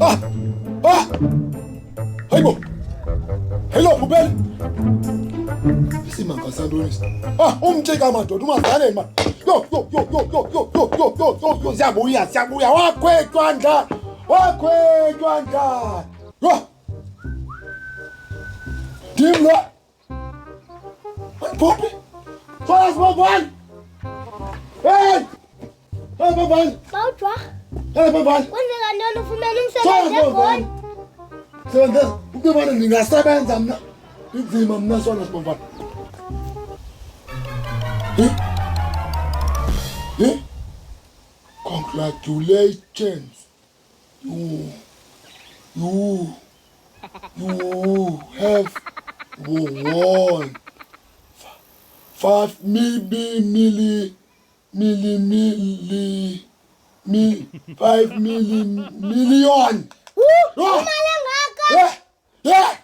Ah! Ah! Hayibo. Hello Bubele. Isimanga santoni. Ah, umtheka madoda umazane man. Yo. Siyabuya. Wakhwetwa ndla. Yo. Dimlo. Popi. Fast mobile. Hey, mobile. Bawujwa. Hey, mobile. Kwenzeka ntoni ufumene umsebenzi egoli? Sebenza, ukubona ningasebenza mna. Inzima mna sona sibomvana. Congratulations. You have won 5 million. Imali engaka? Yeah.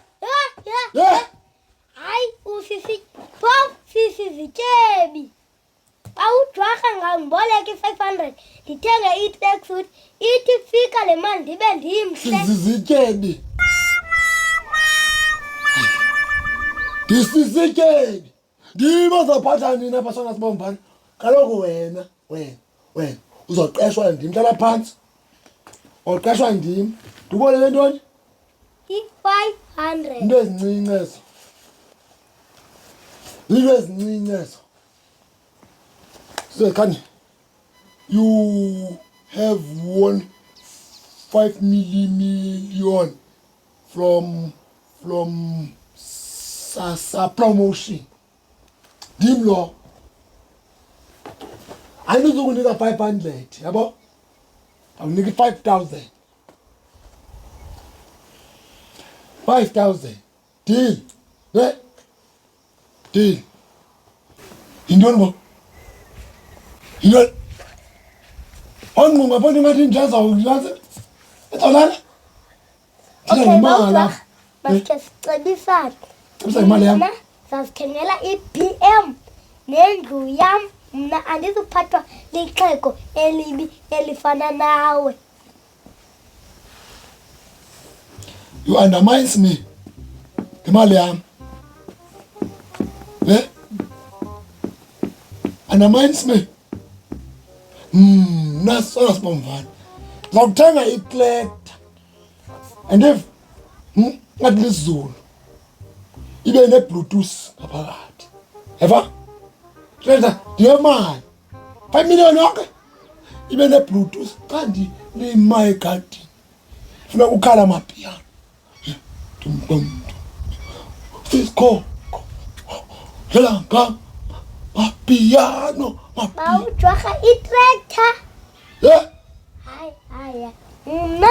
Hayi usisityebi. Bawujwarha ngamboleka i-500 ndithenge i-tracksuit ithi fika le mali ndibe ndimhle. Sizizityebi. Ndisizityebi. Ndibazaphatha nina apha sona sibomvana. Kaloku wena uzoqeshwa ndim hlala phansi. Oqeshwa ndim. Ndibonele ntoni? I-500. Into ezincinci ezo. Into ezincinci ezo. So can you have won 5 million from Sasa promotion. Dimlo. Ayinozukunika 500, yabo? Awuniki 5,000. 5,000. Deal. Ne? Deal. Indoni bo? Indoni. Onqunga bona ingathi njaza uyazi. Etolana. Okay, bawujwa. Masike sicebisane. Cebisa imali yami. Sasithengela i-BM nendlu yam. Mna andizuphathwa lixhego elibi elifana nawe. You undermines me. Imali yami. Undermines me. Nasona sibomvana. Ngizokuthenga i-tractor. And if ngathi lizulu ibe ne-Bluetooth ngaphakathi. Eva? Tractor ndiyemali. 5 million yonke. Ibe ne-Bluetooth kanti liyimayi garden. Funa ukukhala amapiano. Fisco. Helanga. Mapiano. Bawujwarha i-tractor. Yeah. Hayi. Mna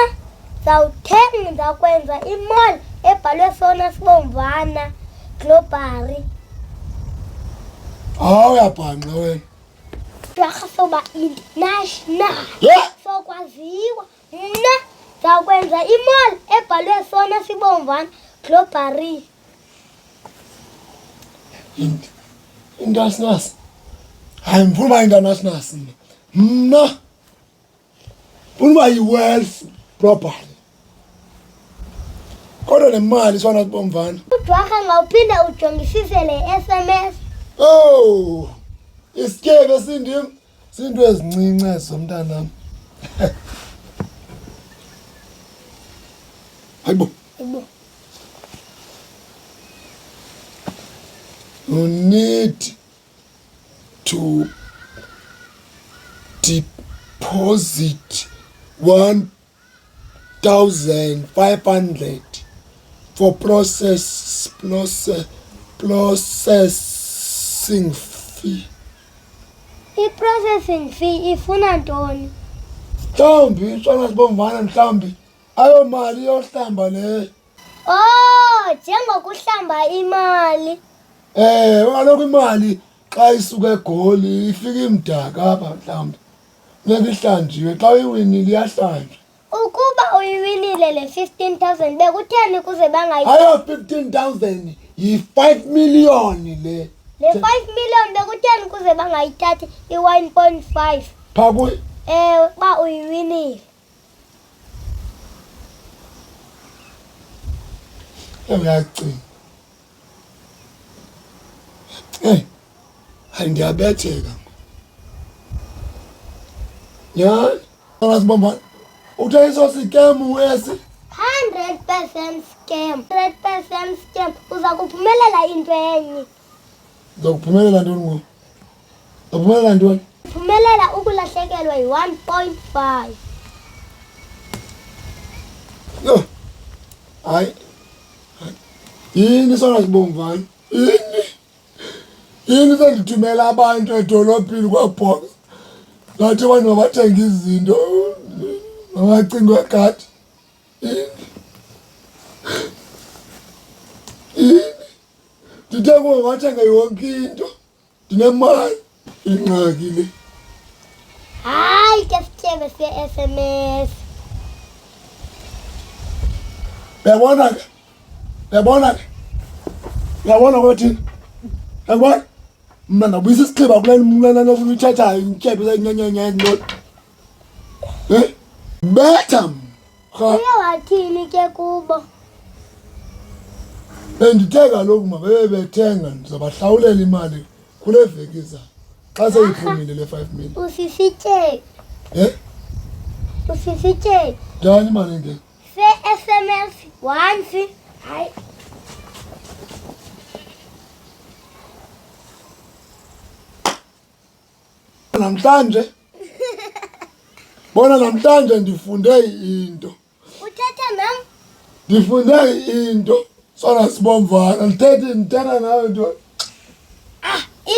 ndizakwenza imall ebhalwe sona sibomvana globally. Uyabhanqa wena. Jwarha soba international. Yeah. Sokwaziwa. Mna ndizakwenza imall ebhalwe sona sibomvana globally. International. Hayi ngifuna uba international mna. Ngifuna uba yi-wealth properly. Kodwa le mali sona sibomvana. Ujwarha ngawuphinde ujongisise le SMS. Oh, isityebe sindim. Sinto ezincinci ezo mntanam. Hayibo. You need to deposit 1,500 for processing fee. I-processing fee ifuna ntoni? Mhlawumbi sona sibomvana mhlawumbi ayo mali yohlamba le. Oh, njengokuhlamba imali. Kaloku imali xa isuka eGoli ifika imdaka apha mhlawumbi. Funeka ihlanjiwe xa uyiwinile iyahlanjwa. Ukuba uyiwinile le 15,000 bekutheni kuze bangayi? Ayo 15,000 yi-5 million le. Le 5 million bekutheni kuze bangayithathi i-1.5. Pha kuyi. Ba uyiwinile. uyacinga. Hayi ndiyabetheka. Nyani, asibamba. Uthayiso sikemu esi. 100% scam. 100% scam. Uza kuphumelela into enye. Uzokuphumelela ntoni ngoku? Uzophumelela ntoni? Phumelela ukulahlekelwa yi-1.5. Yho. Hayi. Yini sona sibomvana? Yini sendithumela abantu edolophini kwaBhox. Ngathi abantu mabathenga izinto. Mabacinga wegadi. Ndithe kuwe ngathenga yonke into. Ndinemali. Ingxaki le. Hayi ke sityebe se-SMS. Uyabona ke? Uyabona ke? Uyabona kwathini? Uyabona? Mna ndabuyisa isigxiba kule mna nofuna uthatha intyebe zenyanyanya ndoni. Betha. Uye wathini ke kubo? Bendithe kaloku mabebethenga ndizabahlawulela imali kule veki izayo xa seyiphumile le 5 million. Usisityebi. Usisityebi. Njani imali ngeke? Se-SMS once. Hayi. Namhlanje bona namhlanje ndifunde into. Uthetha nam? Ndifunde into. Sona sibomvana ndithetha nawe nto.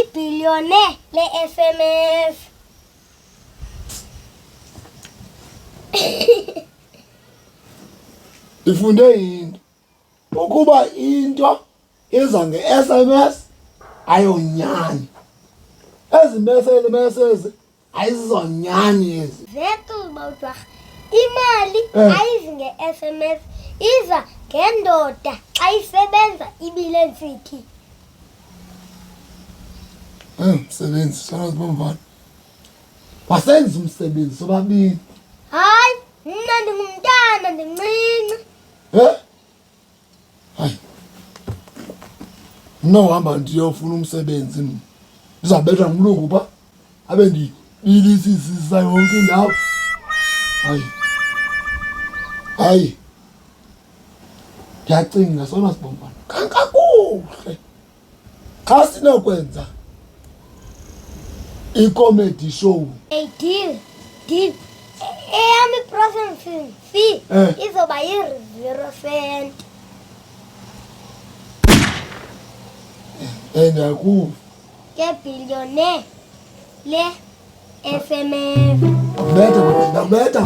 Ibhiliyone le-SMS. Ndifunde into. Ukuba into iza nge-SMS ayonyani. Ezi message ayizonyani ezi. Zetuba utwa. Imali ayizi nge-SMS, iza ngendoda xa isebenza ibile ntsithi. Msebenzi sona sibomvana. Wasenza umsebenzi sobabini. Hayi, mna ndingumntana ndincinci. Hayi. Mna uhamba ndiyofuna umsebenzi mna. Ndizabethwa ngumlungu pha abe ndibilisisisa yonke indawo. Hayi. Hayi. Ndiyacinga sona sibomvana. Kakuhle. Xa sinokwenza i-comedy show. Hey, deal. Eyami processing fee izoba yi-0 cent. Ndiyakuva. Ke billionaire le-SMS. Ndakubetha.